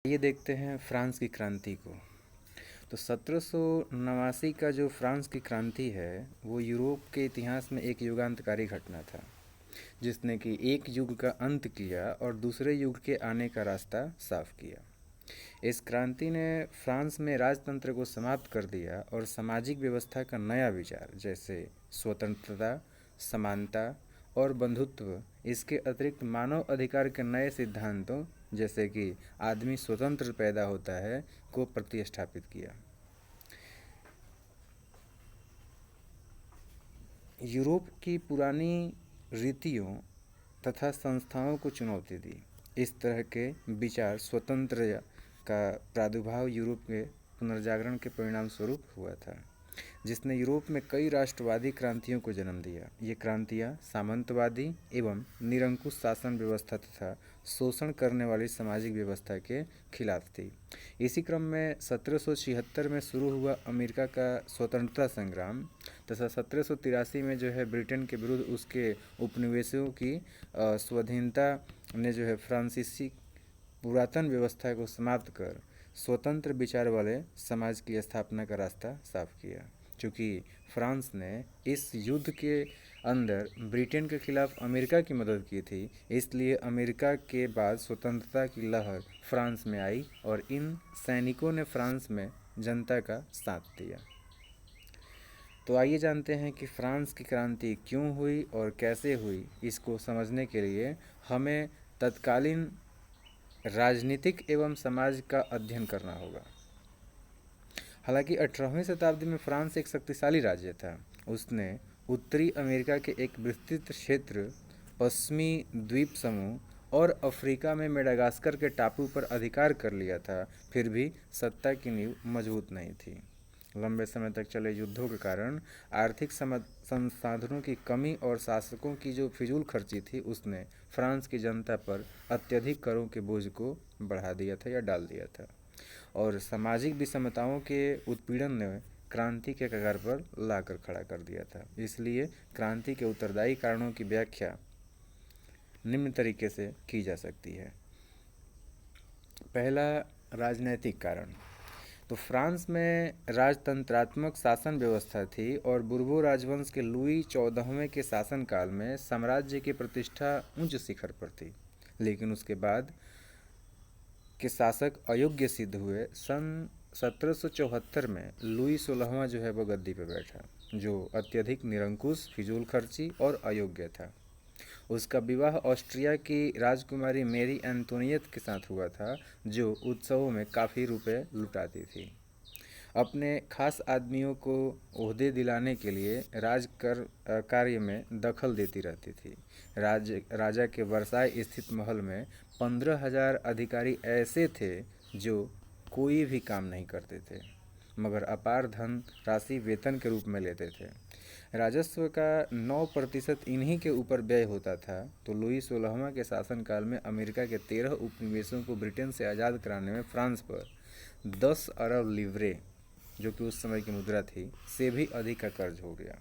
ये देखते हैं फ्रांस की क्रांति को। तो 1789 का जो फ्रांस की क्रांति है वो यूरोप के इतिहास में एक युगांतकारी घटना था, जिसने कि एक युग का अंत किया और दूसरे युग के आने का रास्ता साफ किया। इस क्रांति ने फ्रांस में राजतंत्र को समाप्त कर दिया और सामाजिक व्यवस्था का नया विचार जैसे स्वतंत्रता, समानता और बंधुत्व, इसके अतिरिक्त मानव अधिकार के नए सिद्धांतों जैसे कि आदमी स्वतंत्र पैदा होता है को प्रतिस्थापित किया। यूरोप की पुरानी रीतियों तथा संस्थाओं को चुनौती दी। इस तरह के विचार स्वतंत्र का प्रादुर्भाव यूरोप के पुनर्जागरण के परिणाम स्वरूप हुआ था, जिसने यूरोप में कई राष्ट्रवादी क्रांतियों को जन्म दिया। ये क्रांतियाँ सामंतवादी एवं निरंकुश शासन व्यवस्था तथा शोषण करने वाली सामाजिक व्यवस्था के खिलाफ थी। इसी क्रम में 1776 में शुरू हुआ अमेरिका का स्वतंत्रता संग्राम तथा 1783 में जो है ब्रिटेन के विरुद्ध उसके उपनिवेशों की स्वाधीनता ने जो है फ्रांसीसी पुरातन व्यवस्था को समाप्त कर स्वतंत्र विचार वाले समाज की स्थापना का रास्ता साफ किया। चूँकि फ्रांस ने इस युद्ध के अंदर ब्रिटेन के खिलाफ अमेरिका की मदद की थी, इसलिए अमेरिका के बाद स्वतंत्रता की लहर फ्रांस में आई और इन सैनिकों ने फ्रांस में जनता का साथ दिया। तो आइए जानते हैं कि फ्रांस की क्रांति क्यों हुई और कैसे हुई। इसको समझने के लिए हमें तत्कालीन राजनीतिक एवं समाज का अध्ययन करना होगा। हालांकि 18वीं शताब्दी में फ्रांस एक शक्तिशाली राज्य था। उसने उत्तरी अमेरिका के एक विस्तृत क्षेत्र, पश्चिमी द्वीप समूह और अफ्रीका में मेडागास्कर के टापू पर अधिकार कर लिया था। फिर भी सत्ता की नींव मजबूत नहीं थी। लंबे समय तक चले युद्धों के कारण आर्थिक संसाधनों की कमी और शासकों की जो फिजूल खर्ची थी, उसने फ्रांस की जनता पर अत्यधिक करों के बोझ को बढ़ा दिया था या डाल दिया था, और सामाजिक विषमताओं के उत्पीड़न ने क्रांति के कगार पर लाकर खड़ा कर दिया था। इसलिए क्रांति के उत्तरदायी कारणों की व्याख्या निम्न तरीके से की जा सकती है। पहला, राजनैतिक कारण। तो फ्रांस में राजतंत्रात्मक शासन व्यवस्था थी और बुर्बो राजवंश के लुई 14वें के शासनकाल में साम्राज्य की प्रतिष्ठा उच्च शिखर पर थी। लेकिन उसके बाद के शासक अयोग्य सिद्ध हुए। सन 1774 में लुई 16वां जो है वो गद्दी पर बैठा, जो अत्यधिक निरंकुश, फिजूल खर्ची और अयोग्य था। उसका विवाह ऑस्ट्रिया की राजकुमारी मेरी एंटोनियत के साथ हुआ था, जो उत्सवों में काफ़ी रुपए लुटाती थी। अपने खास आदमियों को ओहदे दिलाने के लिए कार्य में दखल देती रहती थी। राजा के वर्साई स्थित महल में 15,000 अधिकारी ऐसे थे जो कोई भी काम नहीं करते थे, मगर अपार धन राशि वेतन के रूप में लेते थे। राजस्व का 9% इन्हीं के ऊपर व्यय होता था। तो लुई 16वां के शासनकाल में अमेरिका के 13 उपनिवेशों को ब्रिटेन से आज़ाद कराने में फ्रांस पर 10 अरब लिवरे, जो कि उस समय की मुद्रा थी, से भी अधिक का कर्ज हो गया।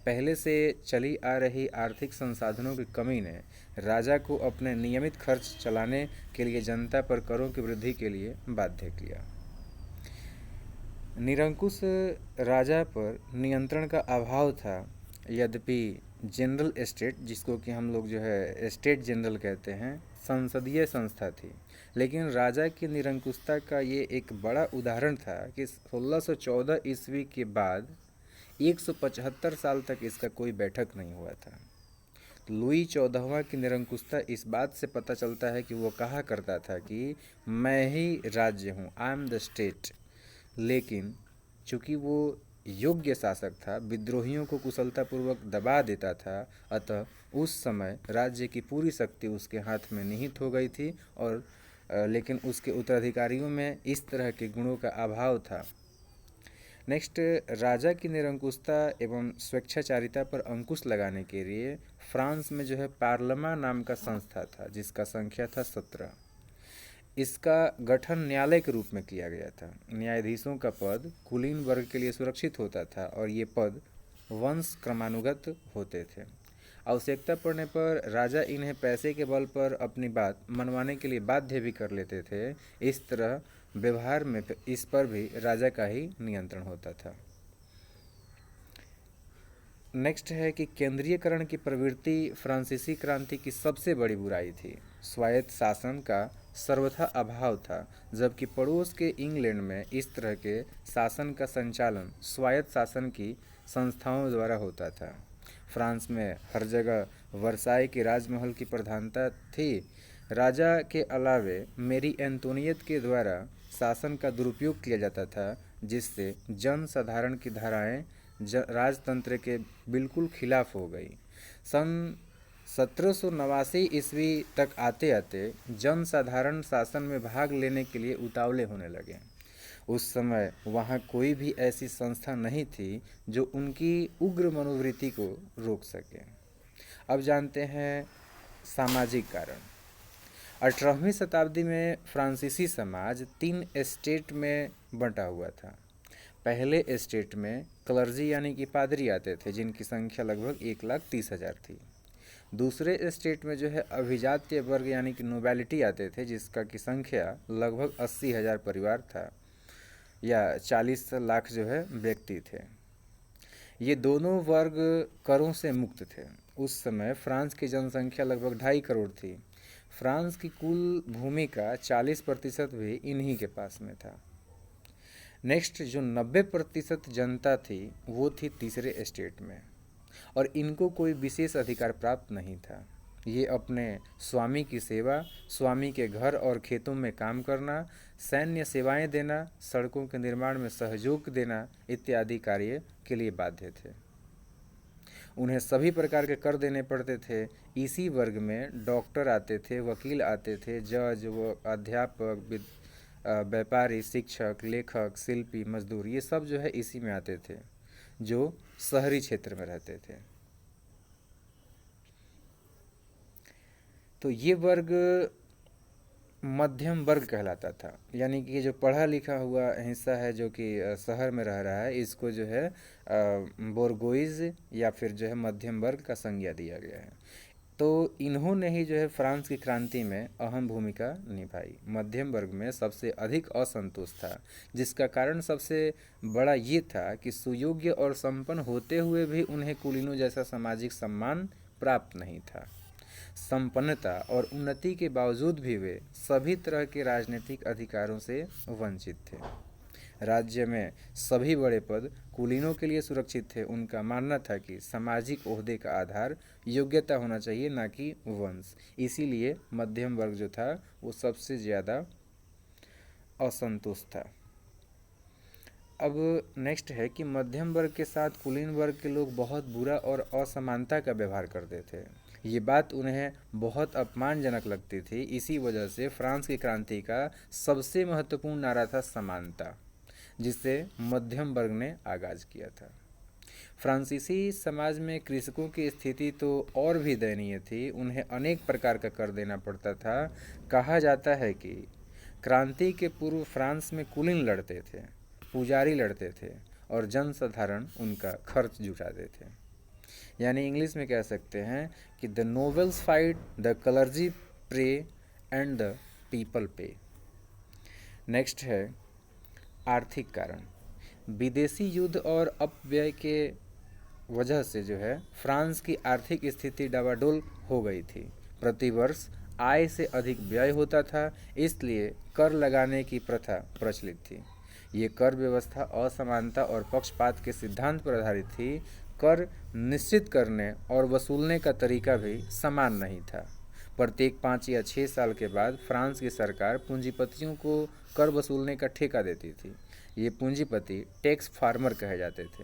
पहले से चली आ रही आर्थिक संसाधनों की कमी ने राजा को अपने नियमित खर्च चलाने के लिए जनता पर करों की वृद्धि के लिए बाध्य किया। निरंकुश राजा पर नियंत्रण का अभाव था। यद्यपि जनरल एस्टेट, जिसको कि हम लोग जो है एस्टेट जनरल कहते हैं, संसदीय संस्था थी, लेकिन राजा की निरंकुशता का ये एक बड़ा उदाहरण था कि 1614 ईस्वी के बाद 175 साल तक इसका कोई बैठक नहीं हुआ था। लुई 14वां की निरंकुशता इस बात से पता चलता है कि वो कहा करता था कि मैं ही राज्य हूँ, आई एम द स्टेट। लेकिन चूँकि वो योग्य शासक था, विद्रोहियों को कुशलतापूर्वक दबा देता था, अतः उस समय राज्य की पूरी शक्ति उसके हाथ में निहित हो गई थी। और लेकिन उसके उत्तराधिकारियों में इस तरह के गुणों का अभाव था। नेक्स्ट, राजा की निरंकुशता एवं स्वेच्छाचारिता पर अंकुश लगाने के लिए फ्रांस में जो है पार्लमा नाम का संस्था था, जिसका संख्या था 17। इसका गठन न्यायालय के रूप में किया गया था। न्यायाधीशों का पद कुलीन वर्ग के लिए सुरक्षित होता था और ये पद वंश क्रमानुगत होते थे। आवश्यकता पड़ने पर राजा इन्हें पैसे के बल पर अपनी बात मनवाने के लिए बाध्य भी कर लेते थे। इस तरह व्यवहार में इस पर भी राजा का ही नियंत्रण होता था। नेक्स्ट है कि केंद्रीयकरण की प्रवृत्ति फ्रांसीसी क्रांति की सबसे बड़ी बुराई थी। स्वायत्त शासन का सर्वथा अभाव था, जबकि पड़ोस के इंग्लैंड में इस तरह के शासन का संचालन स्वायत्त शासन की संस्थाओं द्वारा होता था। फ्रांस में हर जगह वर्साई के राजमहल की प्रधानता थी। राजा के अलावे मेरी एंटोनियत के द्वारा शासन का दुरुपयोग किया जाता था, जिससे जन साधारण की धाराएं राजतंत्र के बिल्कुल खिलाफ हो गई। सन 1789 ईस्वी तक आते आते जन साधारण शासन में भाग लेने के लिए उतावले होने लगे। उस समय वहाँ कोई भी ऐसी संस्था नहीं थी जो उनकी उग्र मनोवृत्ति को रोक सके। अब जानते हैं सामाजिक कारण। 18वीं शताब्दी में फ्रांसीसी समाज 3 एस्टेट में बंटा हुआ था। पहले एस्टेट में क्लर्जी यानी कि पादरी आते थे, जिनकी संख्या लगभग 1,30,000 थी। दूसरे एस्टेट में जो है अभिजात्य वर्ग यानी कि नोबेलिटी आते थे, जिसका की संख्या लगभग 80,000 परिवार था या 40 लाख जो है व्यक्ति थे। ये दोनों वर्ग करों से मुक्त थे। उस समय फ्रांस की जनसंख्या लगभग 2.5 करोड़ थी। फ्रांस की कुल भूमि का 40% भी इन्हीं के पास में था। नेक्स्ट जो 90% जनता थी वो थी तीसरे एस्टेट में, और इनको कोई विशेष अधिकार प्राप्त नहीं था। ये अपने स्वामी की सेवा, स्वामी के घर और खेतों में काम करना, सैन्य सेवाएं देना, सड़कों के निर्माण में सहयोग देना इत्यादि कार्य के लिए बाध्य थे। उन्हें सभी प्रकार के कर देने पड़ते थे। इसी वर्ग में डॉक्टर आते थे, वकील आते थे, जज, अध्यापक, व्यापारी, शिक्षक, लेखक, शिल्पी, मजदूर, ये सब जो है इसी में आते थे जो शहरी क्षेत्र में रहते थे। तो ये वर्ग मध्यम वर्ग कहलाता था, यानी कि जो पढ़ा लिखा हुआ हिस्सा है जो कि शहर में रह रहा है, इसको जो है बोर्गोइज या फिर जो है मध्यम वर्ग का संज्ञा दिया गया है। तो इन्होंने ही जो है फ्रांस की क्रांति में अहम भूमिका निभाई। मध्यम वर्ग में सबसे अधिक असंतोष था, जिसका कारण सबसे बड़ा ये था कि सुयोग्य और संपन्न होते हुए भी उन्हें कुलीनों जैसा सामाजिक सम्मान प्राप्त नहीं था। संपन्नता और उन्नति के बावजूद भी वे सभी तरह के राजनीतिक अधिकारों से वंचित थे। राज्य में सभी बड़े पद कुलीनों के लिए सुरक्षित थे। उनका मानना था कि सामाजिक ओहदे का आधार योग्यता होना चाहिए, ना कि वंश। इसीलिए मध्यम वर्ग जो था वो सबसे ज़्यादा असंतुष्ट था। अब नेक्स्ट है कि मध्यम वर्ग के साथ कुलीन वर्ग के लोग बहुत बुरा और असमानता का व्यवहार करते थे। ये बात उन्हें बहुत अपमानजनक लगती थी। इसी वजह से फ्रांस की क्रांति का सबसे महत्वपूर्ण नारा था समानता, जिसे मध्यम वर्ग ने आगाज किया था। फ्रांसीसी समाज में कृषकों की स्थिति तो और भी दयनीय थी। उन्हें अनेक प्रकार का कर देना पड़ता था। कहा जाता है कि क्रांति के पूर्व फ्रांस में कुलीन लड़ते थे, पुजारी लड़ते थे और जनसाधारण उनका खर्च जुटाते थे। यानी इंग्लिश में कह सकते हैं कि the nobles fight, the clergy pray and the people pay. Next है आर्थिक कारण। विदेशी युद्ध और अपव्यय के वजह से जो है फ्रांस की आर्थिक स्थिति डबाडोल हो गई थी। प्रतिवर्ष आय से अधिक व्यय होता था, इसलिए कर लगाने की प्रथा प्रचलित थी। ये कर व्यवस्था असमानता और पक्षपात के सिद्धांत पर आधारित थी। कर निश्चित करने और वसूलने का तरीका भी समान नहीं था। प्रत्येक 5 या 6 साल के बाद फ्रांस की सरकार पूंजीपतियों को कर वसूलने का ठेका देती थी। ये पूंजीपति टैक्स फार्मर कहे जाते थे।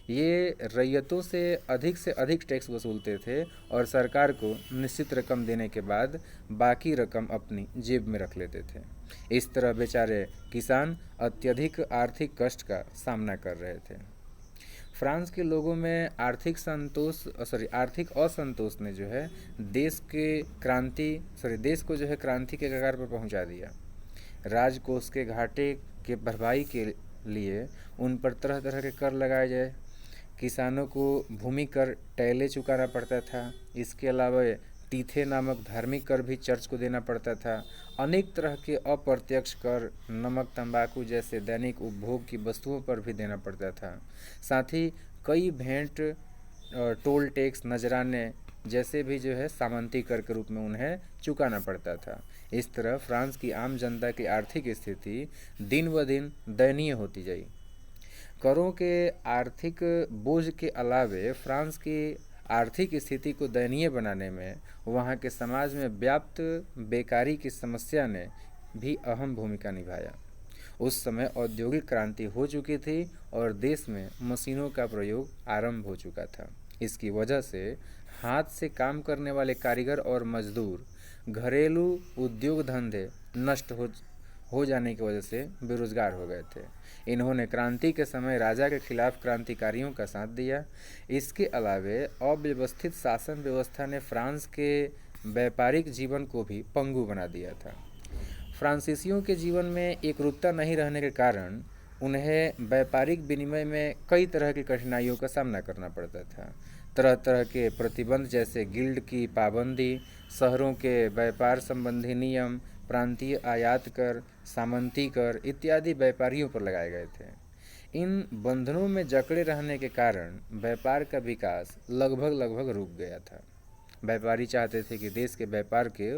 ये रैयतों से अधिक टैक्स वसूलते थे और सरकार को निश्चित रकम देने के बाद बाकी रकम अपनी जेब में रख लेते थे। इस तरह बेचारे किसान अत्यधिक आर्थिक कष्ट का सामना कर रहे थे। फ्रांस के लोगों में आर्थिक असंतोष ने जो है देश को जो है क्रांति के कगार पर पहुंचा दिया। राजकोष के घाटे के भरपाई के लिए उन पर तरह तरह के कर लगाए जाए। किसानों को भूमि कर टैले चुकाना पड़ता था। इसके अलावा तीथे नामक धार्मिक कर भी चर्च को देना पड़ता था। अनेक तरह के अप्रत्यक्ष कर नमक, तंबाकू जैसे दैनिक उपभोग की वस्तुओं पर भी देना पड़ता था। साथ ही कई भेंट, टोल टैक्स, नजराने जैसे भी जो है सामंती कर के रूप में उन्हें चुकाना पड़ता था। इस तरह फ्रांस की आम जनता की आर्थिक स्थिति दिन ब दिन दयनीय होती गई। करों के आर्थिक बोझ के अलावे फ्रांस की आर्थिक स्थिति को दयनीय बनाने में वहाँ के समाज में व्याप्त बेकारी की समस्या ने भी अहम भूमिका निभाया। उस समय औद्योगिक क्रांति हो चुकी थी और देश में मशीनों का प्रयोग आरंभ हो चुका था। इसकी वजह से हाथ से काम करने वाले कारीगर और मजदूर घरेलू उद्योग धंधे नष्ट हो जाने की वजह से बेरोजगार हो गए थे। इन्होंने क्रांति के समय राजा के खिलाफ क्रांतिकारियों का साथ दिया। इसके अलावे अव्यवस्थित शासन व्यवस्था ने फ्रांस के व्यापारिक जीवन को भी पंगु बना दिया था। फ्रांसीसियों के जीवन में एकरूपता नहीं रहने के कारण उन्हें व्यापारिक विनिमय में कई तरह की कठिनाइयों का सामना करना पड़ता था। तरह तरह के प्रतिबंध जैसे गिल्ड की पाबंदी, शहरों के व्यापार संबंधी नियम, प्रांतीय आयात कर, सामंती कर इत्यादि व्यापारियों पर लगाए गए थे। इन बंधनों में जकड़े रहने के कारण व्यापार का विकास लगभग रुक गया था। व्यापारी चाहते थे कि देश के व्यापार के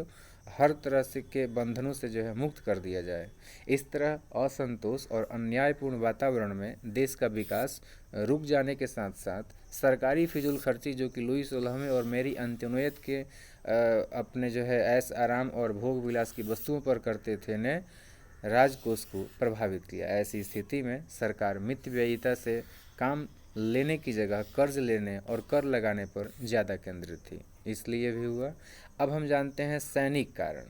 हर तरह से के बंधनों से जो है मुक्त कर दिया जाए। इस तरह असंतोष और अन्यायपूर्ण वातावरण में देश का विकास रुक जाने के साथ साथ सरकारी फिजूल खर्ची, जो कि लुई 16वें और मैरी अंतोनियत के अपने जो है ऐश आराम और भोग विलास की वस्तुओं पर करते थे, ने राजकोष को प्रभावित किया। ऐसी स्थिति में सरकार मितव्ययिता से काम लेने की जगह कर्ज लेने और कर लगाने पर ज़्यादा केंद्रित थी। इसलिए भी हुआ। अब हम जानते हैं सैनिक कारण।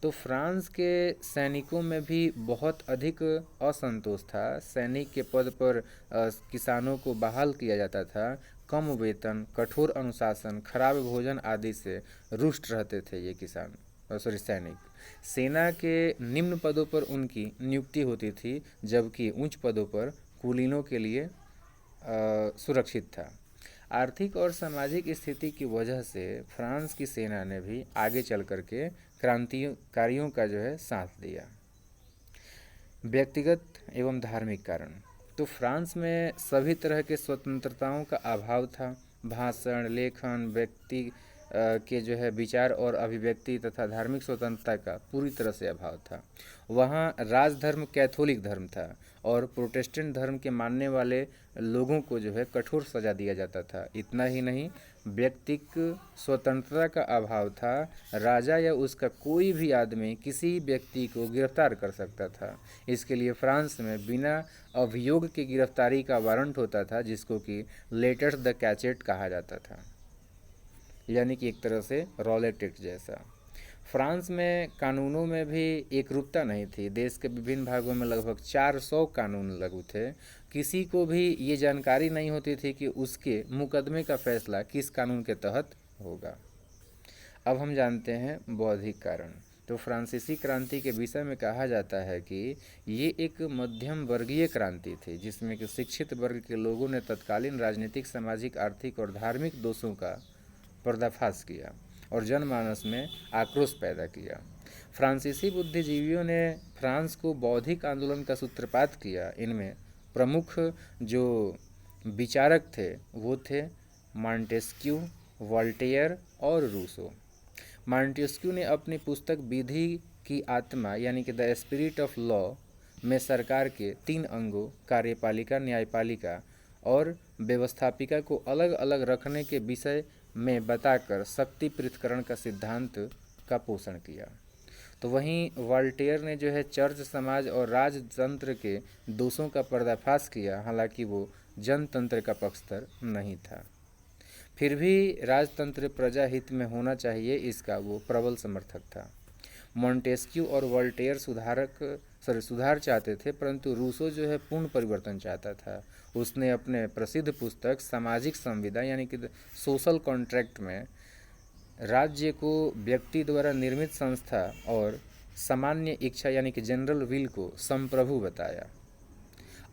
तो फ्रांस के सैनिकों में भी बहुत अधिक असंतोष था। सैनिक के पद पर किसानों को बहाल किया जाता था। कम वेतन, कठोर अनुशासन, खराब भोजन आदि से रुष्ट रहते थे ये सैनिक। सेना के निम्न पदों पर उनकी नियुक्ति होती थी, जबकि उच्च पदों पर कुलीनों के लिए सुरक्षित था। आर्थिक और सामाजिक स्थिति की वजह से फ्रांस की सेना ने भी आगे चल करके क्रांतिकारियों का जो है साथ दिया। व्यक्तिगत एवं धार्मिक कारण। तो फ्रांस में सभी तरह के स्वतंत्रताओं का अभाव था। भाषण, लेखन, व्यक्ति के जो है विचार और अभिव्यक्ति तथा धार्मिक स्वतंत्रता का पूरी तरह से अभाव था। वहाँ राजधर्म कैथोलिक धर्म था और प्रोटेस्टेंट धर्म के मानने वाले लोगों को जो है कठोर सजा दिया जाता था। इतना ही नहीं, व्यक्तिक स्वतंत्रता का अभाव था। राजा या उसका कोई भी आदमी किसी व्यक्ति को गिरफ्तार कर सकता था। इसके लिए फ्रांस में बिना अभियोग की गिरफ्तारी का वारंट होता था, जिसको कि लेटर्स द कैचेट कहा जाता था, यानी कि एक तरह से रॉलेट एक्ट जैसा। फ्रांस में कानूनों में भी एकरूपता नहीं थी। देश के विभिन्न भागों में लगभग 400 कानून लागू थे। किसी को भी ये जानकारी नहीं होती थी कि उसके मुकदमे का फैसला किस कानून के तहत होगा। अब हम जानते हैं बौद्धिक कारण। तो फ्रांसीसी क्रांति के विषय में कहा जाता है कि ये एक मध्यम वर्गीय क्रांति थी, जिसमें कि शिक्षित वर्ग के लोगों ने तत्कालीन राजनीतिक, सामाजिक, आर्थिक और धार्मिक दोषों का पर्दाफाश किया और जनमानस में आक्रोश पैदा किया। फ्रांसीसी बुद्धिजीवियों ने फ्रांस को बौद्धिक आंदोलन का सूत्रपात किया। इनमें प्रमुख जो विचारक थे वो थे मॉन्टेस्क्यू, वोल्टेयर और रूसो। मॉन्टेस्क्यू ने अपनी पुस्तक विधि की आत्मा यानी कि द स्पिरिट ऑफ लॉ में सरकार के 3 अंगों कार्यपालिका, न्यायपालिका और व्यवस्थापिका को अलग अलग रखने के विषय में बताकर शक्ति पृथक्करण का सिद्धांत का पोषण किया। तो वहीं वोल्टेयर ने जो है चर्च, समाज और राजतंत्र के दोषों का पर्दाफाश किया। हालांकि वो जनतंत्र का पक्षधर नहीं था, फिर भी राजतंत्र प्रजा हित में होना चाहिए, इसका वो प्रबल समर्थक था। मॉन्टेस्क्यू और वोल्टेयर सुधार चाहते थे, परंतु रूसो जो है पूर्ण परिवर्तन चाहता था। उसने अपने प्रसिद्ध पुस्तक सामाजिक संविदा यानी कि सोशल कॉन्ट्रैक्ट में राज्य को व्यक्ति द्वारा निर्मित संस्था और सामान्य इच्छा यानी कि जनरल विल को संप्रभु बताया।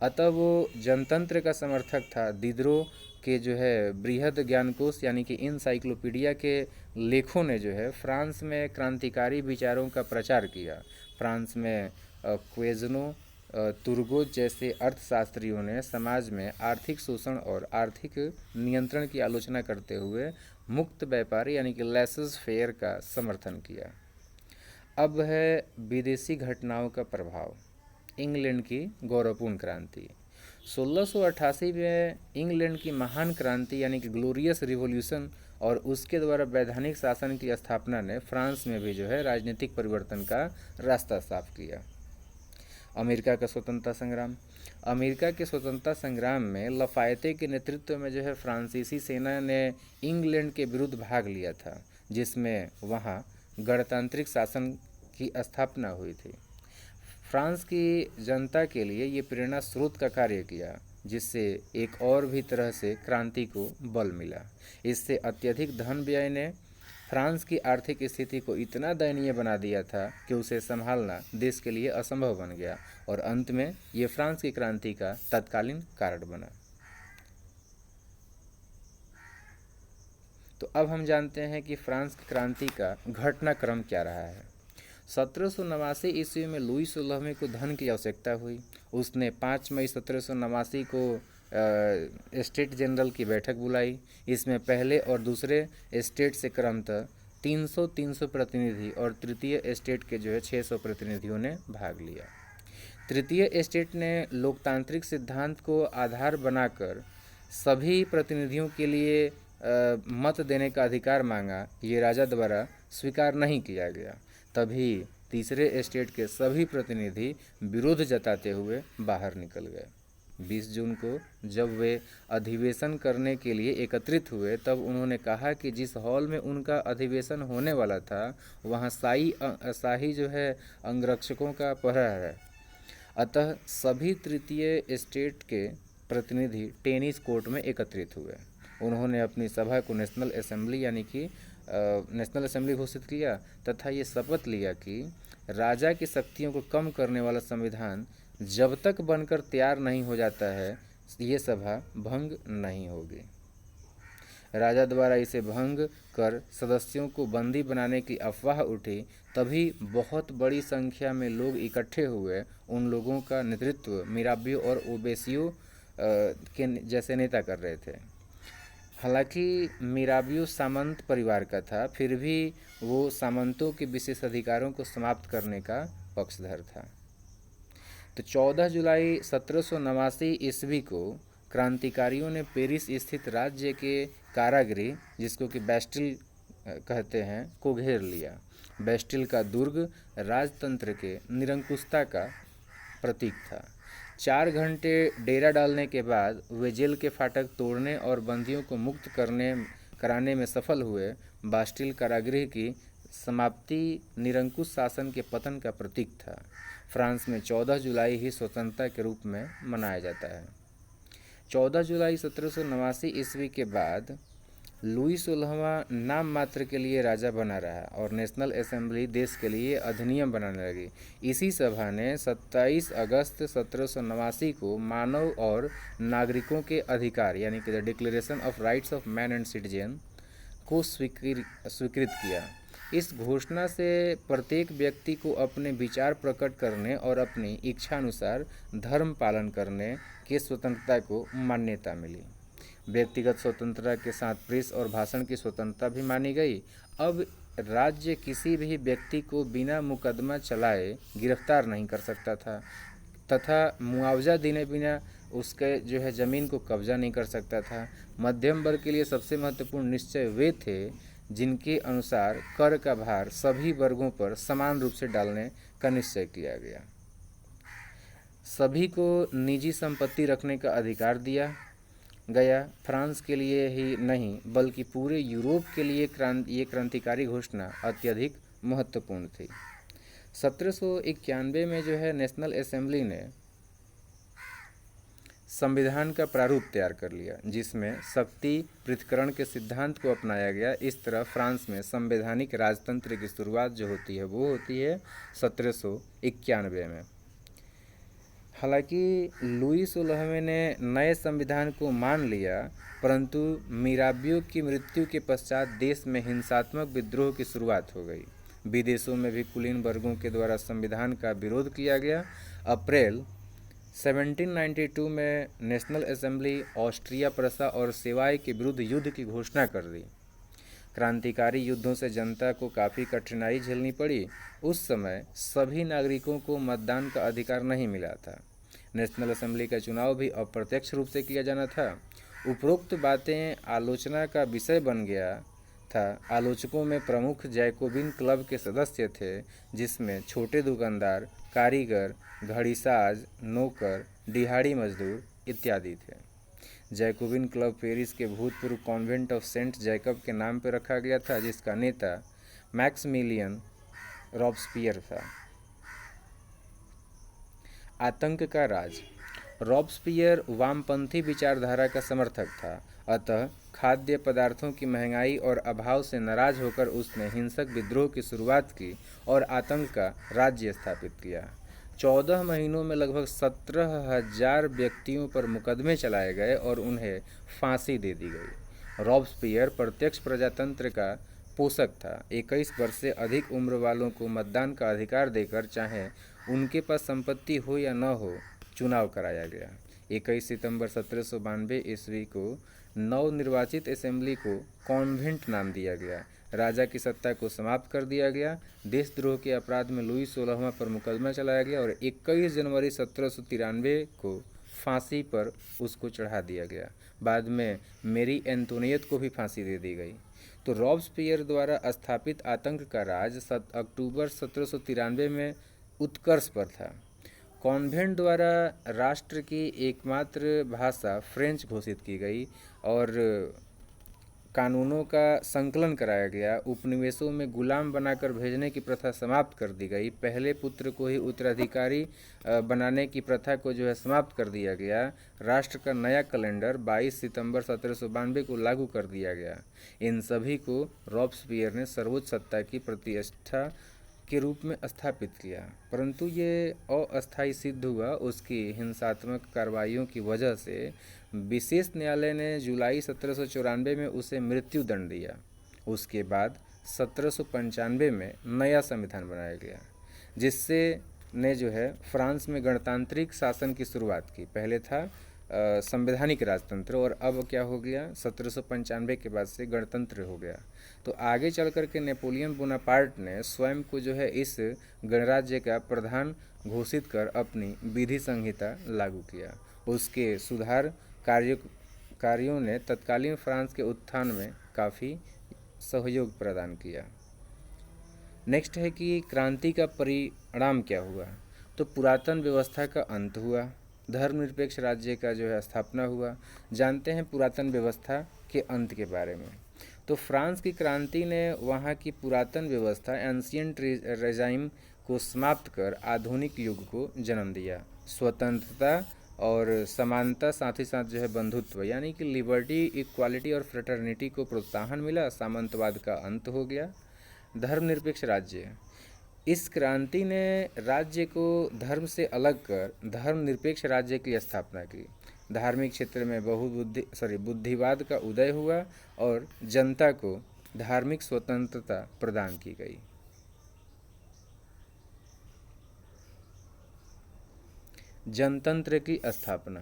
अतः वो जनतंत्र का समर्थक था। दिदरो के जो है बृहद ज्ञानकोश यानी कि इनसाइक्लोपीडिया के लेखों ने जो है फ्रांस में क्रांतिकारी विचारों का प्रचार किया। फ्रांस में क्वेजनो तुर्गोज जैसे अर्थशास्त्रियों ने समाज में आर्थिक शोषण और आर्थिक नियंत्रण की आलोचना करते हुए मुक्त व्यापार यानी कि लेसस फेयर का समर्थन किया। अब है विदेशी घटनाओं का प्रभाव। इंग्लैंड की गौरवपूर्ण क्रांति। 1688 में इंग्लैंड की महान क्रांति यानी कि ग्लोरियस रिवॉल्यूशन और उसके द्वारा वैधानिक शासन की स्थापना ने फ्रांस में भी जो है राजनीतिक परिवर्तन का रास्ता साफ किया। अमेरिका का स्वतंत्रता संग्राम। अमेरिका के स्वतंत्रता संग्राम में लफायते के नेतृत्व में जो है फ्रांसीसी सेना ने इंग्लैंड के विरुद्ध भाग लिया था, जिसमें वहाँ गणतांत्रिक शासन की स्थापना हुई थी। फ्रांस की जनता के लिए ये प्रेरणा स्रोत का कार्य किया, जिससे एक और भी तरह से क्रांति को बल मिला। इससे अत्यधिक धन व्यय ने फ्रांस की आर्थिक स्थिति को इतना दयनीय बना दिया था कि उसे संभालना देश के लिए असंभव बन गया और अंत में ये फ्रांस की क्रांति का तत्कालीन कारण बना। तो अब हम जानते हैं कि फ्रांस की क्रांति का घटनाक्रम क्या रहा है। 1789 ईस्वी में लुई 16वें को धन की आवश्यकता हुई। उसने 5 मई 1789 को स्टेट जनरल की बैठक बुलाई। इसमें पहले और दूसरे स्टेट से क्रमतः 300 प्रतिनिधि और तृतीय स्टेट के जो है 600 प्रतिनिधियों ने भाग लिया। तृतीय स्टेट ने लोकतांत्रिक सिद्धांत को आधार बनाकर सभी प्रतिनिधियों के लिए मत देने का अधिकार मांगा। ये राजा द्वारा स्वीकार नहीं किया गया। तभी तीसरे स्टेट के सभी प्रतिनिधि विरोध जताते हुए बाहर निकल गए। 20 जून को जब वे अधिवेशन करने के लिए एकत्रित हुए, तब उन्होंने कहा कि जिस हॉल में उनका अधिवेशन होने वाला था वहाँ शाही जो है अंगरक्षकों का पहरा है। अतः सभी तृतीय स्टेट के प्रतिनिधि टेनिस कोर्ट में एकत्रित हुए। उन्होंने अपनी सभा को नेशनल असेंबली यानी कि नेशनल असेंबली घोषित किया तथा ये शपथ लिया कि राजा की शक्तियों को कम करने वाला संविधान जब तक बनकर तैयार नहीं हो जाता है, ये सभा भंग नहीं होगी। राजा द्वारा इसे भंग कर सदस्यों को बंदी बनाने की अफवाह उठी। तभी बहुत बड़ी संख्या में लोग इकट्ठे हुए। उन लोगों का नेतृत्व मिराबियो और ओबेसियो के जैसे नेता कर रहे थे। हालांकि मिराबियो सामंत परिवार का था, फिर भी वो सामंतों के विशेष अधिकारों को समाप्त करने का पक्षधर था। तो 14 जुलाई 1789 ईस्वी को क्रांतिकारियों ने पेरिस स्थित राज्य के कारागृह, जिसको कि बैस्टिल कहते हैं, को घेर लिया। बैस्टिल का दुर्ग राजतंत्र के निरंकुशता का प्रतीक था। 4 घंटे डेरा डालने के बाद वे जेल के फाटक तोड़ने और बंदियों को मुक्त कराने में सफल हुए। बास्टिल कारागृह की समाप्ति निरंकुश शासन के पतन का प्रतीक था। फ्रांस में 14 जुलाई ही स्वतंत्रता के रूप में मनाया जाता है। 14 जुलाई 1789 ईस्वी के बाद लुई 16वां नाम मात्र के लिए राजा बना रहा और नेशनल असेंबली देश के लिए अधिनियम बनाने लगी। इसी सभा ने 27 अगस्त 1789 को मानव और नागरिकों के अधिकार यानी कि the declaration of rights of man and citizen को स्वीकृत किया। इस घोषणा से प्रत्येक व्यक्ति को अपने विचार प्रकट करने और अपनी इच्छानुसार धर्म पालन करने की स्वतंत्रता को मान्यता मिली। व्यक्तिगत स्वतंत्रता के साथ प्रेस और भाषण की स्वतंत्रता भी मानी गई। अब राज्य किसी भी व्यक्ति को बिना मुकदमा चलाए गिरफ्तार नहीं कर सकता था तथा मुआवजा देने बिना उसके जो है ज़मीन को कब्जा नहीं कर सकता था। मध्यम वर्ग के लिए सबसे महत्वपूर्ण निश्चय वे थे जिनके अनुसार कर का भार सभी वर्गों पर समान रूप से डालने का निश्चय किया गया। सभी को निजी संपत्ति रखने का अधिकार दिया गया। फ्रांस के लिए ही नहीं बल्कि पूरे यूरोप के लिए ये क्रांतिकारी घोषणा अत्यधिक महत्वपूर्ण थी। 1791 में जो है नेशनल असेंबली ने संविधान का प्रारूप तैयार कर लिया, जिसमें शक्ति पृथक्करण के सिद्धांत को अपनाया गया। इस तरह फ्रांस में संवैधानिक राजतंत्र की शुरुआत जो होती है वो होती है 1791 में। हालांकि लुई 16वें ने नए संविधान को मान लिया, परंतु मिराबियो की मृत्यु के पश्चात देश में हिंसात्मक विद्रोह की शुरुआत हो गई। विदेशों में भी कुलीन वर्गों के द्वारा संविधान का विरोध किया गया। अप्रैल 1792 में नेशनल असेंबली ऑस्ट्रिया प्रसा और सेवाई के विरुद्ध युद्ध की घोषणा कर दी। क्रांतिकारी युद्धों से जनता को काफ़ी कठिनाई झेलनी पड़ी। उस समय सभी नागरिकों को मतदान का अधिकार नहीं मिला था। नेशनल असेंबली का चुनाव भी अप्रत्यक्ष रूप से किया जाना था। उपरोक्त बातें आलोचना का विषय बन गया था। आलोचकों में प्रमुख जैकोबिन क्लब के सदस्य थे, जिसमें छोटे दुकानदार, कारीगर, घड़ीसाज, नौकर, दिहाड़ी मजदूर इत्यादि थे। जैकोबिन क्लब पेरिस के भूतपूर्व कॉन्वेंट ऑफ सेंट जैकब के नाम पर रखा गया था, जिसका नेता मैक्समिलियन रॉब्सपियर था। आतंक का राज। रॉब्सपियर वामपंथी विचारधारा का समर्थक था, अतः खाद्य पदार्थों की महंगाई और अभाव से नाराज होकर उसने हिंसक विद्रोह की शुरुआत की और आतंक का राज्य स्थापित किया। 14 महीनों में लगभग 17,000 व्यक्तियों पर मुकदमे चलाए गए और उन्हें फांसी दे दी गई। रॉब्सपियर प्रत्यक्ष प्रजातंत्र का पोषक था। 21 वर्ष से अधिक उम्र वालों को मतदान का अधिकार देकर, चाहे उनके पास संपत्ति हो या न हो, चुनाव कराया गया। 21 सितंबर 1792 ईस्वी को नवनिर्वाचित असेंबली को कॉन्वेंट नाम दिया गया। राजा की सत्ता को समाप्त कर दिया गया। देशद्रोह के अपराध में लुई 16वां पर मुकदमा चलाया गया और 21 जनवरी 1793 को फांसी पर उसको चढ़ा दिया गया। बाद में मेरी एंटोनियत को भी फांसी दे दी गई। तो रॉब्सपियर द्वारा स्थापित आतंक का राज अक्टूबर 1793 में उत्कर्ष पर था। कॉन्वेंट द्वारा राष्ट्र की एकमात्र भाषा फ्रेंच घोषित की गई और कानूनों का संकलन कराया गया। उपनिवेशों में गुलाम बनाकर भेजने की प्रथा समाप्त कर दी गई। पहले पुत्र को ही उत्तराधिकारी बनाने की प्रथा को समाप्त कर दिया गया। राष्ट्र का नया कैलेंडर 22 सितंबर 1792 को लागू कर दिया गया। इन सभी को रॉब्सपियर ने सर्वोच्च सत्ता की प्रतिष्ठा के रूप में स्थापित किया, परंतु ये अस्थायी सिद्ध हुआ। उसकी हिंसात्मक कार्रवाइयों की वजह से विशेष न्यायालय ने जुलाई 1794 में उसे मृत्यु दंड दिया। उसके बाद 1795 में नया संविधान बनाया गया, जिससे ने फ्रांस में गणतांत्रिक शासन की शुरुआत की। पहले था संवैधानिक राजतंत्र और अब क्या हो गया, 1795 के बाद से गणतंत्र हो गया। तो आगे चल कर के नेपोलियन बोनापार्ट ने स्वयं को इस गणराज्य का प्रधान घोषित कर अपनी विधि संहिता लागू किया। उसके सुधार कार्यों ने तत्कालीन फ्रांस के उत्थान में काफ़ी सहयोग प्रदान किया। नेक्स्ट है कि क्रांति का परिणाम क्या हुआ। तो पुरातन व्यवस्था का अंत हुआ, धर्मनिरपेक्ष राज्य का स्थापना हुआ। जानते हैं पुरातन व्यवस्था के अंत के बारे में। तो फ्रांस की क्रांति ने वहाँ की पुरातन व्यवस्था एंशिएंट रेजाइम को समाप्त कर आधुनिक युग को जन्म दिया। स्वतंत्रता और समानता, साथ ही साथ बंधुत्व यानी कि लिबर्टी, इक्वालिटी और फ्रेटर्निटी को प्रोत्साहन मिला। सामंतवाद का अंत हो गया। धर्मनिरपेक्ष राज्य। इस क्रांति ने राज्य को धर्म से अलग कर धर्मनिरपेक्ष राज्य की स्थापना की। धार्मिक क्षेत्र में बुद्धिवाद का उदय हुआ और जनता को धार्मिक स्वतंत्रता प्रदान की गई। जनतंत्र की स्थापना।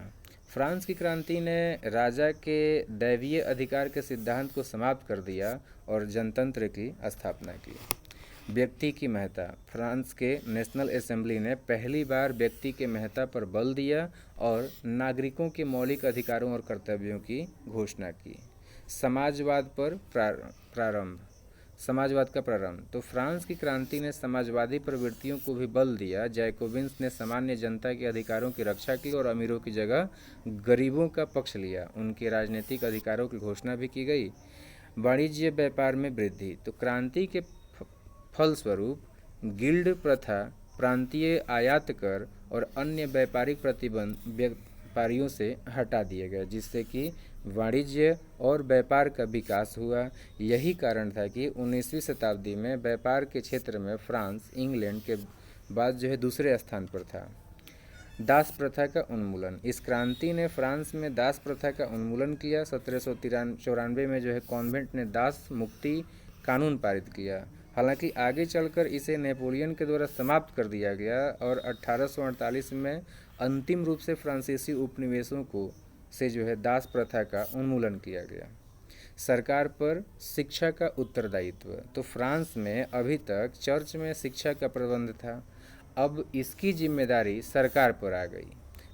फ्रांस की क्रांति ने राजा के दैवीय अधिकार के सिद्धांत को समाप्त कर दिया और जनतंत्र की स्थापना की। व्यक्ति की महत्ता। फ्रांस के नेशनल असेंबली ने पहली बार व्यक्ति के महत्ता पर बल दिया और नागरिकों के मौलिक अधिकारों और कर्तव्यों की घोषणा की। समाजवाद का प्रारंभ। तो फ्रांस की क्रांति ने समाजवादी प्रवृत्तियों को भी बल दिया। जैकोबिन्स ने सामान्य जनता के अधिकारों की रक्षा की और अमीरों की जगह गरीबों का पक्ष लिया। उनके राजनीतिक अधिकारों की घोषणा भी की गई। वाणिज्य व्यापार में वृद्धि। तो क्रांति के फलस्वरूप गिल्ड प्रथा, प्रांतीय आयात कर और अन्य व्यापारिक प्रतिबंध व्यापारियों से हटा दिए गए, जिससे कि वाणिज्य और व्यापार का विकास हुआ। यही कारण था कि 19वीं शताब्दी में व्यापार के क्षेत्र में फ्रांस इंग्लैंड के बाद दूसरे स्थान पर था। दास प्रथा का उन्मूलन। इस क्रांति ने फ्रांस में दास प्रथा का उन्मूलन किया। 1794 में जो है कॉन्वेंट ने दास मुक्ति कानून पारित किया। हालांकि आगे चलकर इसे नेपोलियन के द्वारा समाप्त कर दिया गया और 1848 में अंतिम रूप से फ्रांसीसी उपनिवेशों को से जो है दास प्रथा का उन्मूलन किया गया। सरकार पर शिक्षा का उत्तरदायित्व। तो फ्रांस में अभी तक चर्च में शिक्षा का प्रबंध था, अब इसकी जिम्मेदारी सरकार पर आ गई।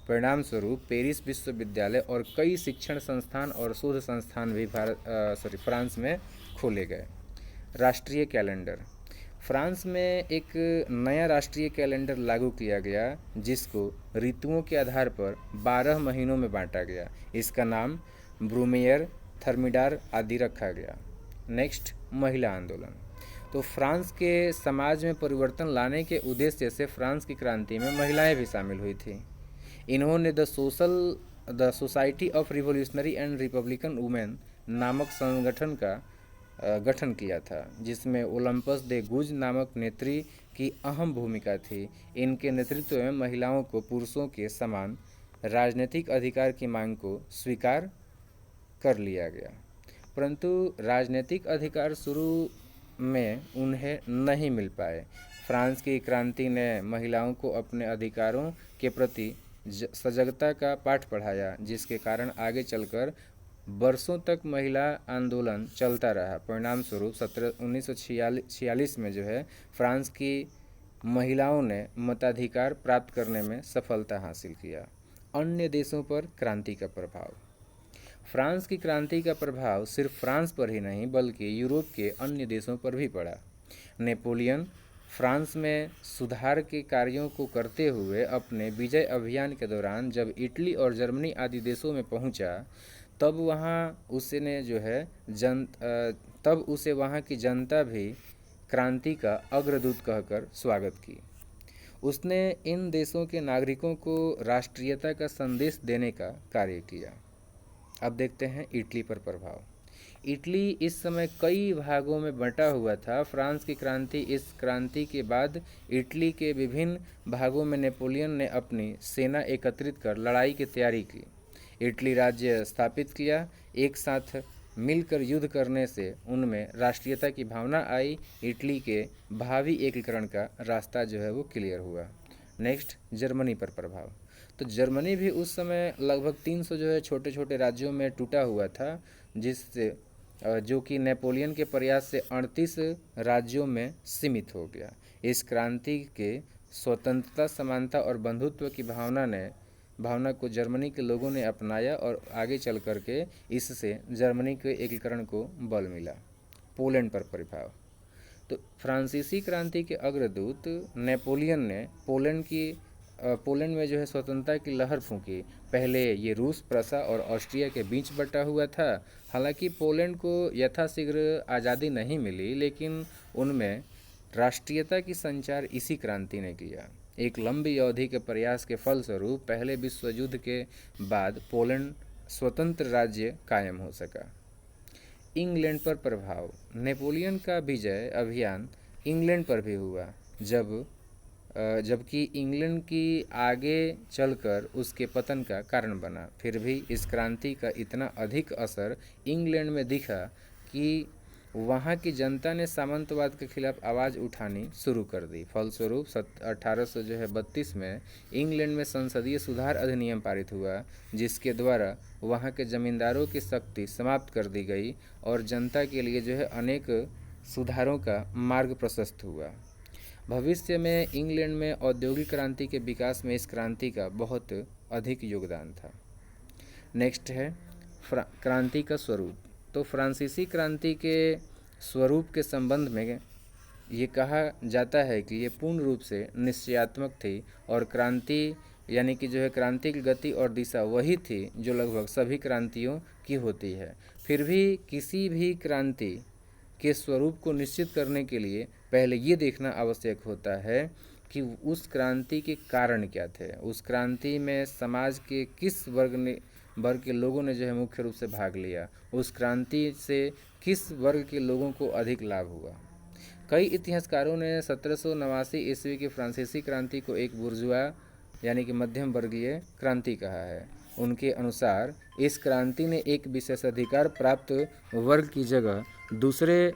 परिणाम स्वरूप पेरिस विश्वविद्यालय और कई शिक्षण संस्थान और शोध संस्थान भी फ्रांस में खोले गए। राष्ट्रीय कैलेंडर। फ्रांस में एक नया राष्ट्रीय कैलेंडर लागू किया गया जिसको ऋतुओं के आधार पर 12 महीनों में बांटा गया। इसका नाम ब्रूमेयर, थर्मिडार आदि रखा गया। नेक्स्ट, महिला आंदोलन। तो फ्रांस के समाज में परिवर्तन लाने के उद्देश्य से फ्रांस की क्रांति में महिलाएं भी शामिल हुई थी। इन्होंने the society of revolutionary and Republican women नामक संगठन का गठन किया था, जिसमें ओलंपस दे गुज नामक नेत्री की अहम भूमिका थी। इनके नेतृत्व में महिलाओं को पुरुषों के समान राजनीतिक अधिकार की मांग को स्वीकार कर लिया गया, परंतु राजनीतिक अधिकार शुरू में उन्हें नहीं मिल पाए। फ्रांस की क्रांति ने महिलाओं को अपने अधिकारों के प्रति सजगता का पाठ पढ़ाया, जिसके कारण आगे चलकर वर्षों तक महिला आंदोलन चलता रहा। परिणाम स्वरूप 1946 में जो है फ्रांस की महिलाओं ने मताधिकार प्राप्त करने में सफलता हासिल किया। अन्य देशों पर क्रांति का प्रभाव। फ्रांस की क्रांति का प्रभाव सिर्फ फ्रांस पर ही नहीं बल्कि यूरोप के अन्य देशों पर भी पड़ा। नेपोलियन फ्रांस में सुधार के कार्यों को करते हुए अपने विजय अभियान के दौरान जब इटली और जर्मनी आदि देशों में पहुंचा, तब उसे वहां की जनता भी क्रांति का अग्रदूत कहकर स्वागत की। उसने इन देशों के नागरिकों को राष्ट्रीयता का संदेश देने का कार्य किया। अब देखते हैं इटली पर प्रभाव। इटली इस समय कई भागों में बंटा हुआ था। फ्रांस की क्रांति इस क्रांति के बाद इटली के विभिन्न भागों में नेपोलियन ने अपनी सेना एकत्रित कर लड़ाई की तैयारी की। इटली राज्य स्थापित किया। एक साथ मिलकर युद्ध करने से उनमें राष्ट्रीयता की भावना आई। इटली के भावी एकीकरण का रास्ता जो है वो क्लियर हुआ। नेक्स्ट, जर्मनी पर प्रभाव। तो जर्मनी भी उस समय लगभग 300 जो है छोटे छोटे राज्यों में टूटा हुआ था, जिससे जो कि नेपोलियन के प्रयास से 38 राज्यों में सीमित हो गया। इस क्रांति के स्वतंत्रता, समानता और बंधुत्व की भावना को जर्मनी के लोगों ने अपनाया और आगे चल कर के इससे जर्मनी के एकीकरण को बल मिला। पोलैंड पर प्रभाव। तो फ्रांसीसी क्रांति के अग्रदूत नेपोलियन ने पोलैंड में जो है स्वतंत्रता की लहर फूंकी। पहले ये रूस, प्रसा और ऑस्ट्रिया के बीच बटा हुआ था। हालांकि पोलैंड को यथाशीघ्र आज़ादी नहीं मिली, लेकिन उनमें राष्ट्रीयता की संचार इसी क्रांति ने किया। एक लंबी अवधि के प्रयास के फलस्वरूप पहले विश्व युद्ध के बाद पोलैंड स्वतंत्र राज्य कायम हो सका। इंग्लैंड पर प्रभाव। नेपोलियन का विजय अभियान इंग्लैंड पर भी हुआ, जबकि इंग्लैंड की आगे चलकर उसके पतन का कारण बना। फिर भी इस क्रांति का इतना अधिक असर इंग्लैंड में दिखा कि वहाँ की जनता ने सामंतवाद के खिलाफ आवाज़ उठानी शुरू कर दी। फलस्वरूप 1832 में इंग्लैंड में संसदीय सुधार अधिनियम पारित हुआ, जिसके द्वारा वहाँ के जमींदारों की शक्ति समाप्त कर दी गई और जनता के लिए जो है अनेक सुधारों का मार्ग प्रशस्त हुआ। भविष्य में इंग्लैंड में औद्योगिक क्रांति के विकास में इस क्रांति का बहुत अधिक योगदान था। नेक्स्ट है क्रांति का स्वरूप। तो फ्रांसीसी क्रांति के स्वरूप के संबंध में ये कहा जाता है कि ये पूर्ण रूप से निश्चयात्मक थी और क्रांति यानी कि जो है क्रांति की गति और दिशा वही थी जो लगभग सभी क्रांतियों की होती है। फिर भी किसी भी क्रांति के स्वरूप को निश्चित करने के लिए पहले ये देखना आवश्यक होता है कि उस क्रांति के कारण क्या थे, उस क्रांति में समाज के किस वर्ग के लोगों ने जो है मुख्य रूप से भाग लिया, उस क्रांति से किस वर्ग के लोगों को अधिक लाभ हुआ। कई इतिहासकारों ने 1789 ईस्वी की फ्रांसीसी क्रांति को एक बुर्जुआ यानी कि मध्यम वर्गीय क्रांति कहा है। उनके अनुसार इस क्रांति ने एक विशेषाधिकार प्राप्त वर्ग की जगह दूसरे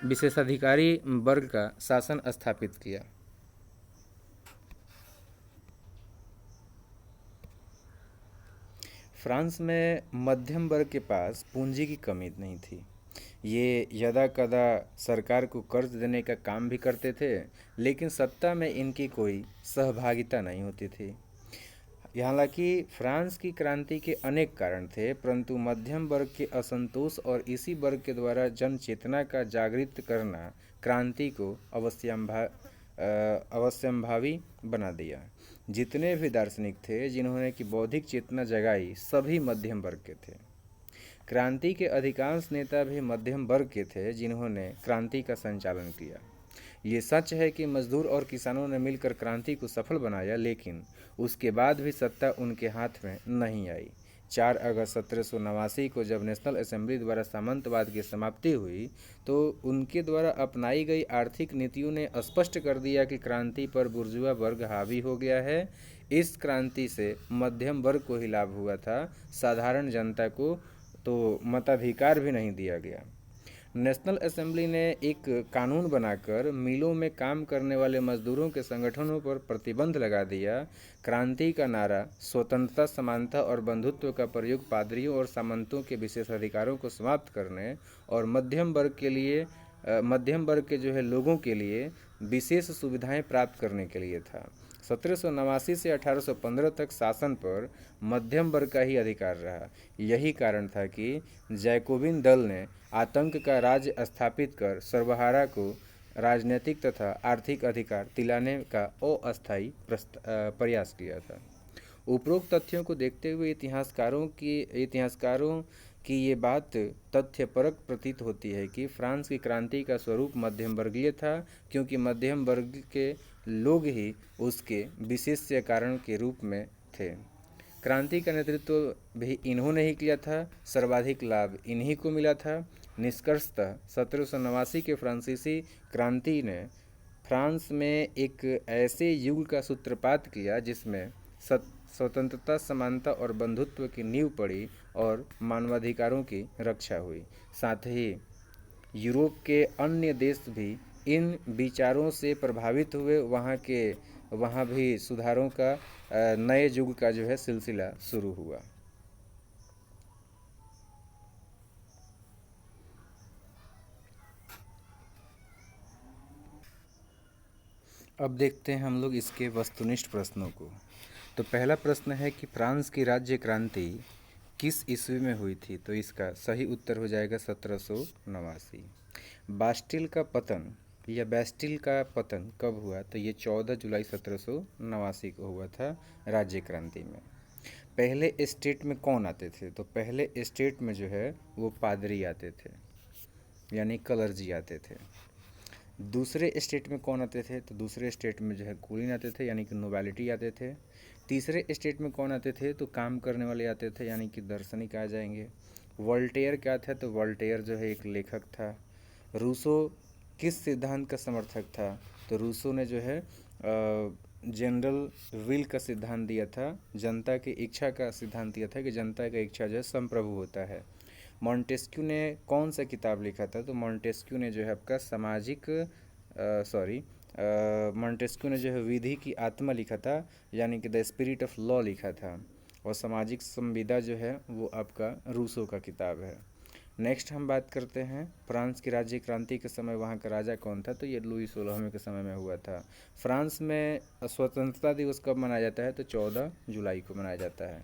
विशेषाधिकारी वर्ग का शासन स्थापित किया। फ्रांस में मध्यम वर्ग के पास पूंजी की कमी नहीं थी। ये यदा कदा सरकार को कर्ज देने का काम भी करते थे, लेकिन सत्ता में इनकी कोई सहभागिता नहीं होती थी। हालांकि फ्रांस की क्रांति के अनेक कारण थे, परंतु मध्यम वर्ग के असंतोष और इसी वर्ग के द्वारा जन चेतना का जागृत करना क्रांति को अवश्यंभावी बना दिया। जितने भी दार्शनिक थे जिन्होंने की बौद्धिक चेतना जगाई, सभी मध्यम वर्ग के थे। क्रांति के अधिकांश नेता भी मध्यम वर्ग के थे जिन्होंने क्रांति का संचालन किया। ये सच है कि मजदूर और किसानों ने मिलकर क्रांति को सफल बनाया, लेकिन उसके बाद भी सत्ता उनके हाथ में नहीं आई। 4 अगस्त 1789 को जब नेशनल असेंबली द्वारा सामंतवाद की समाप्ति हुई, तो उनके द्वारा अपनाई गई आर्थिक नीतियों ने स्पष्ट कर दिया कि क्रांति पर बुर्जुआ वर्ग हावी हो गया है। इस क्रांति से मध्यम वर्ग को ही लाभ हुआ था, साधारण जनता को तो मताधिकार भी नहीं दिया गया। नेशनल असेंबली ने एक कानून बनाकर मिलों में काम करने वाले मजदूरों के संगठनों पर प्रतिबंध लगा दिया। क्रांति का नारा स्वतंत्रता, समानता और बंधुत्व का प्रयोग पादरियों और सामंतों के विशेषाधिकारों को समाप्त करने और मध्यम वर्ग के लोगों के लिए विशेष सुविधाएं प्राप्त करने के लिए था। 1789 से 1815 तक शासन पर मध्यम वर्ग का ही अधिकार रहा। यही कारण था कि जैकोबिन दल ने आतंक का राज्य स्थापित कर सर्वहारा को राजनीतिक तथा आर्थिक अधिकार दिलाने का अस्थायी प्रयास किया था। उपरोक्त तथ्यों को देखते हुए इतिहासकारों की ये बात तथ्यपरक प्रतीत होती है कि फ्रांस की क्रांति का स्वरूप मध्यम वर्गीय था, क्योंकि मध्यम वर्ग के लोग ही उसके विशेष कारण के रूप में थे। क्रांति का नेतृत्व भी इन्होंने ही किया था, सर्वाधिक लाभ इन्हीं को मिला था। निष्कर्षतः 1789 के फ्रांसीसी क्रांति ने फ्रांस में एक ऐसे युग का सूत्रपात किया जिसमें स्वतंत्रता, समानता और बंधुत्व की नींव पड़ी और मानवाधिकारों की रक्षा हुई। साथ ही यूरोप के अन्य देश भी इन विचारों से प्रभावित हुए। वहाँ भी सुधारों का नए युग का सिलसिला शुरू हुआ। अब देखते हैं हम लोग इसके वस्तुनिष्ठ प्रश्नों को। तो पहला प्रश्न है कि फ्रांस की राज्य क्रांति किस ईस्वी में हुई थी? तो इसका सही उत्तर हो जाएगा 1789। बास्टिल का पतन कब हुआ? तो ये 14 जुलाई 1789 को हुआ था राज्य क्रांति में। पहले स्टेट में कौन आते थे? तो पहले स्टेट में वो पादरी आते थे, यानी कलर्जी आते थे। दूसरे स्टेट में कौन आते थे? तो दूसरे स्टेट में कुलीन आते थे, यानी कि नोबेलिटी आते थे। तीसरे स्टेट में कौन आते थे? तो काम करने वाले आते थे, यानी कि दार्शनिक आ जाएंगे। वोल्टेयर क्या था? तो वोल्टेयर एक लेखक था। रूसो किस सिद्धांत का समर्थक था? तो रूसो ने जनरल विल का सिद्धांत दिया था, जनता की इच्छा का सिद्धांत दिया था कि जनता का इच्छा संप्रभु होता है। मॉन्टेस्क्यू ने कौन सा किताब लिखा था? तो मॉन्टेस्क्यू ने आपका मॉन्टेस्क्यू ने विधि की आत्मा लिखा था, यानी कि द स्पिरिट ऑफ लॉ लिखा था। और सामाजिक संविदा वो आपका रूसो का किताब है। नेक्स्ट हम बात करते हैं फ्रांस की राज्य क्रांति के समय वहाँ का राजा कौन था? तो ये लुई 16वें के समय में हुआ था। फ्रांस में स्वतंत्रता दिवस कब मनाया जाता है? तो 14 जुलाई को मनाया जाता है।